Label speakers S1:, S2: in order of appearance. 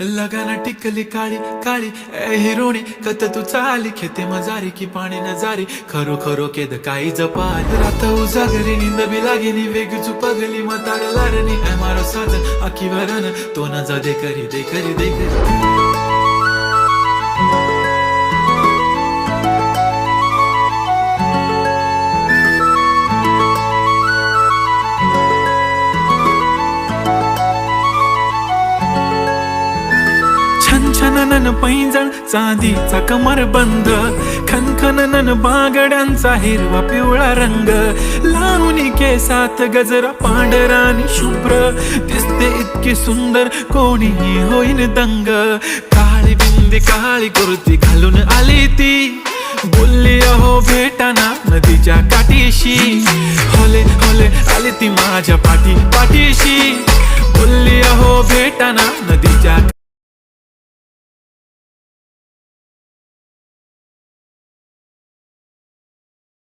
S1: लगाना टिकली काळी काळी ए हिरोणी कत तू चाली खेते मजारी की पाणी नजारी खरो खरो केद काही जपाल रात उजागरी निंद बी लागेनी वेग चुपगली मतार लारणी ए मारो साथ आखी वरन तो न जा दे करी दे करी दे करी छनछनन पैंजण चांदीचा कमरबंद खनखनन बांगड्यांचा हिरवा पिवळा रंग लावणी केसात गजरा पांढरा आणि शुभ्र दिसते इतकी सुंदर कोणीही होईन दंग काळी बिंदी काळी कुर्ती घालून आली ती बोलली अहो भेटाना नदीच्या काठीशी होले होले आली ती माझ्या पाठीशी बोलली अहो भेटाना नदीच्या